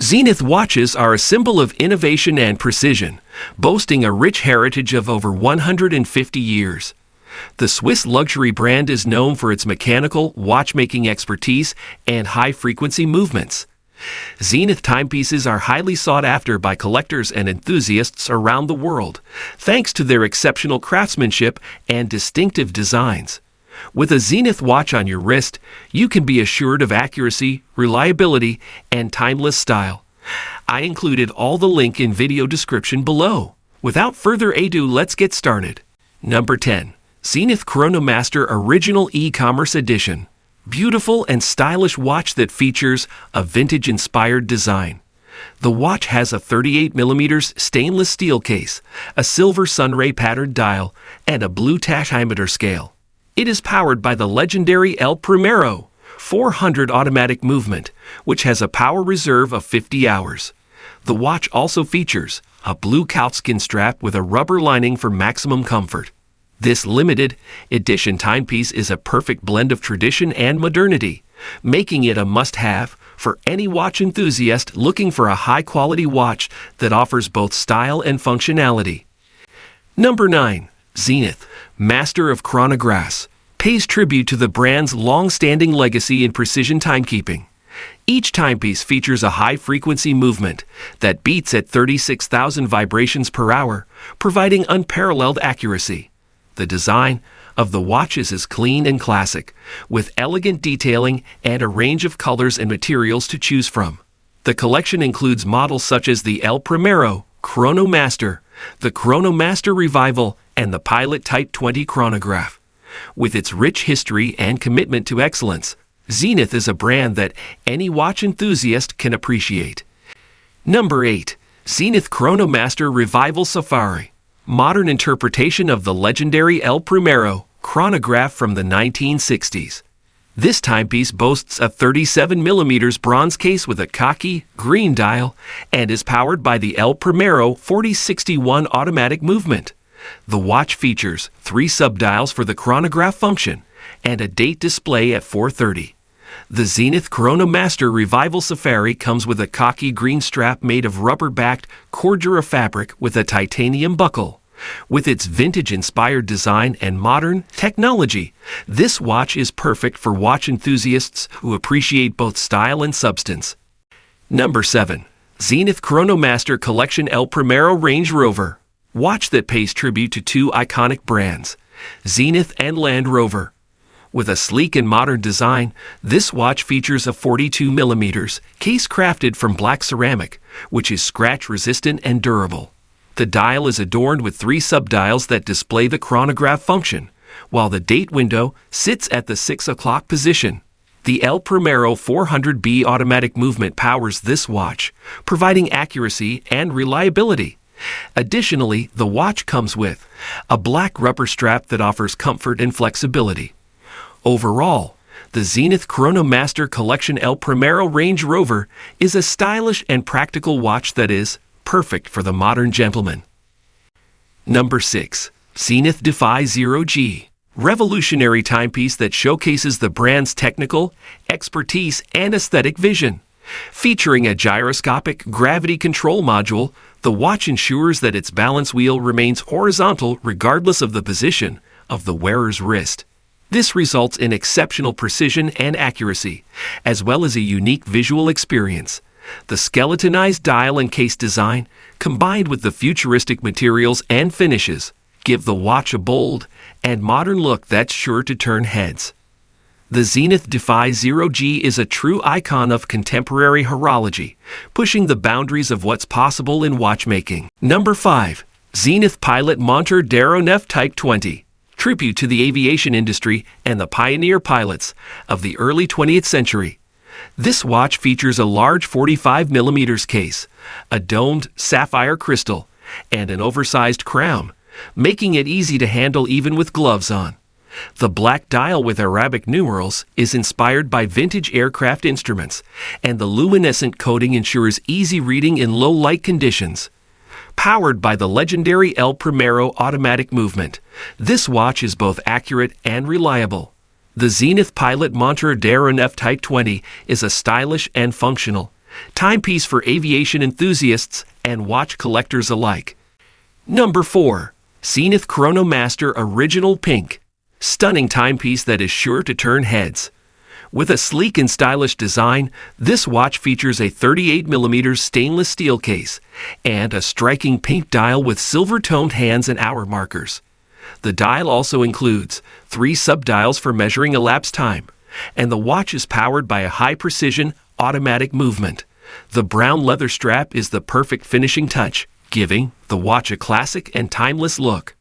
Zenith watches are a symbol of innovation and precision, boasting a rich heritage of over 150 years. The Swiss luxury brand is known for its mechanical, watchmaking expertise and high-frequency movements. Zenith timepieces are highly sought after by collectors and enthusiasts around the world, thanks to their exceptional craftsmanship and distinctive designs. With a Zenith watch on your wrist, you can be assured of accuracy, reliability, and timeless style. I included all the link in video description below. Without further ado, let's get started. Number 10. Zenith Chronomaster Original E-Commerce Edition. Beautiful and stylish watch that features a vintage-inspired design. The watch has a 38mm stainless steel case, a silver sunray patterned dial, and a blue tachymeter scale. It is powered by the legendary Primero 400 automatic movement, which has a power reserve of 50 hours. The watch also features a blue cowskin strap with a rubber lining for maximum comfort. This limited edition timepiece is a perfect blend of tradition and modernity, making it a must-have for any watch enthusiast looking for a high-quality watch that offers both style and functionality. Number 9. Zenith, Master of Chronographs, pays tribute to the brand's long-standing legacy in precision timekeeping. Each timepiece features a high-frequency movement that beats at 36,000 vibrations per hour, providing unparalleled accuracy. The design of the watches is clean and classic, with elegant detailing and a range of colors and materials to choose from. The collection includes models such as the Primero Chronomaster, the Chronomaster Revival, and the Pilot Type 20 Chronograph. With its rich history and commitment to excellence, Zenith is a brand that any watch enthusiast can appreciate. Number 8. Zenith Chronomaster Revival Safari. Modern interpretation of the legendary Primero chronograph from the 1960s. This timepiece boasts a 37mm bronze case with a khaki green dial and is powered by the Primero 4061 automatic movement. The watch features 3 subdials for the chronograph function and a date display at 4:30. The Zenith Chronomaster Revival Safari comes with a khaki green strap made of rubber-backed Cordura fabric with a titanium buckle. With its vintage-inspired design and modern technology, this watch is perfect for watch enthusiasts who appreciate both style and substance. Number 7. Zenith Chronomaster Collection Primero Range Rover. Watch that pays tribute to 2 iconic brands, Zenith and Land Rover. With a sleek and modern design, this watch features a 42mm case crafted from black ceramic, which is scratch-resistant and durable. The dial is adorned with 3 subdials that display the chronograph function, while the date window sits at the 6 o'clock position. The Primero 400B automatic movement powers this watch, providing accuracy and reliability. Additionally, the watch comes with a black rubber strap that offers comfort and flexibility. Overall, the Zenith Chronomaster Collection Primero Range Rover is a stylish and practical watch that is perfect for the modern gentleman. Number 6. Zenith Defi ZG. Revolutionary timepiece that showcases the brand's technical expertise and aesthetic vision. Featuring a gyroscopic gravity control module, the watch ensures that its balance wheel remains horizontal regardless of the position of the wearer's wrist. This results in exceptional precision and accuracy, as well as a unique visual experience. The skeletonized dial and case design, combined with the futuristic materials and finishes, give the watch a bold and modern look that's sure to turn heads. The Zenith Defi ZG is a true icon of contemporary horology, pushing the boundaries of what's possible in watchmaking. Number 5. Zenith Pilot Montre Defy Type 20. Tribute to the aviation industry and the pioneer pilots of the early 20th century. This watch features a large 45mm case, a domed sapphire crystal, and an oversized crown, making it easy to handle even with gloves on. The black dial with Arabic numerals is inspired by vintage aircraft instruments, and the luminescent coating ensures easy reading in low light conditions. Powered by the legendary Primero automatic movement, this watch is both accurate and reliable. The Zenith Pilot Montre Defy Type 20 is a stylish and functional, timepiece for aviation enthusiasts and watch collectors alike. Number 4. Zenith Chronomaster Original Pink. Stunning timepiece that is sure to turn heads. With a sleek and stylish design, this watch features a 38mm stainless steel case and a striking pink dial with silver-toned hands and hour markers. The dial also includes 3 subdials for measuring elapsed time, and the watch is powered by a high-precision automatic movement. The brown leather strap is the perfect finishing touch, giving the watch a classic and timeless look.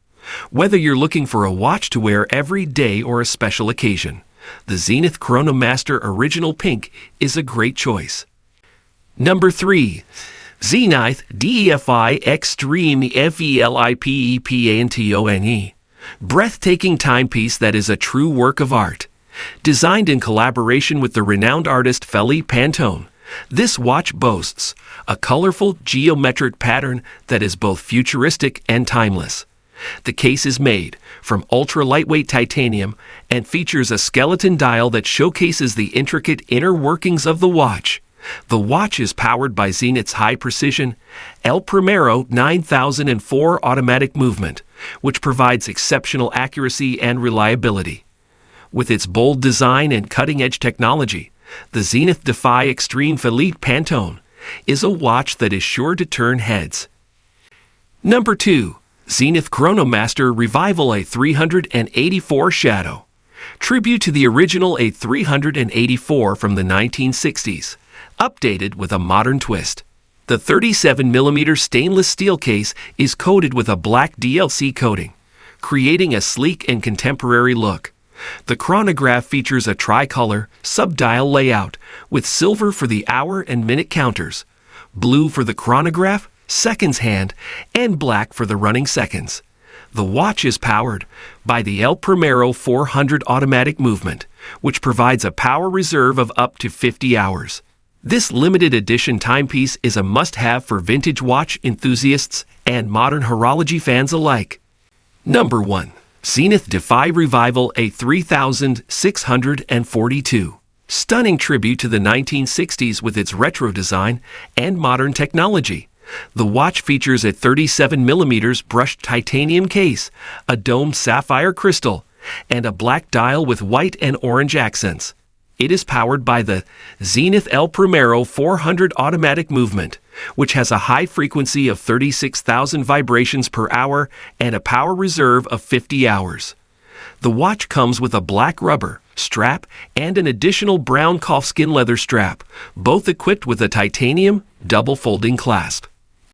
Whether you're looking for a watch to wear every day or a special occasion, the Zenith Chronomaster Original Pink is a great choice. Number 3. Zenith Defi Extreme FELIPE PANTONE. Breathtaking timepiece that is a true work of art. Designed in collaboration with the renowned artist FELIPE PANTONE, this watch boasts a colorful geometric pattern that is both futuristic and timeless. The case is made from ultra-lightweight titanium and features a skeleton dial that showcases the intricate inner workings of the watch. The watch is powered by Zenith's high-precision Primero 9004 automatic movement, which provides exceptional accuracy and reliability. With its bold design and cutting-edge technology, the Zenith Defi Extreme FELIPE PANTONE is a watch that is sure to turn heads. Number 2. Zenith Chronomaster Revival A384 Shadow. Tribute to the original A384 from the 1960s, updated with a modern twist. The 37mm stainless steel case is coated with a black DLC coating, creating a sleek and contemporary look. The chronograph features a tricolor subdial layout with silver for the hour and minute counters, blue for the chronograph, seconds hand, and black for the running seconds. The watch is powered by the Primero 400 automatic movement, which provides a power reserve of up to 50 hours. This limited edition timepiece is a must-have for vintage watch enthusiasts and modern horology fans alike. Number 1. Zenith Defy Revival A3642. Stunning tribute to the 1960s with its retro design and modern technology. The watch features a 37mm brushed titanium case, a domed sapphire crystal, and a black dial with white and orange accents. It is powered by the Zenith Primero 400 automatic movement, which has a high frequency of 36,000 vibrations per hour and a power reserve of 50 hours. The watch comes with a black rubber strap and an additional brown calfskin leather strap, both equipped with a titanium double folding clasp.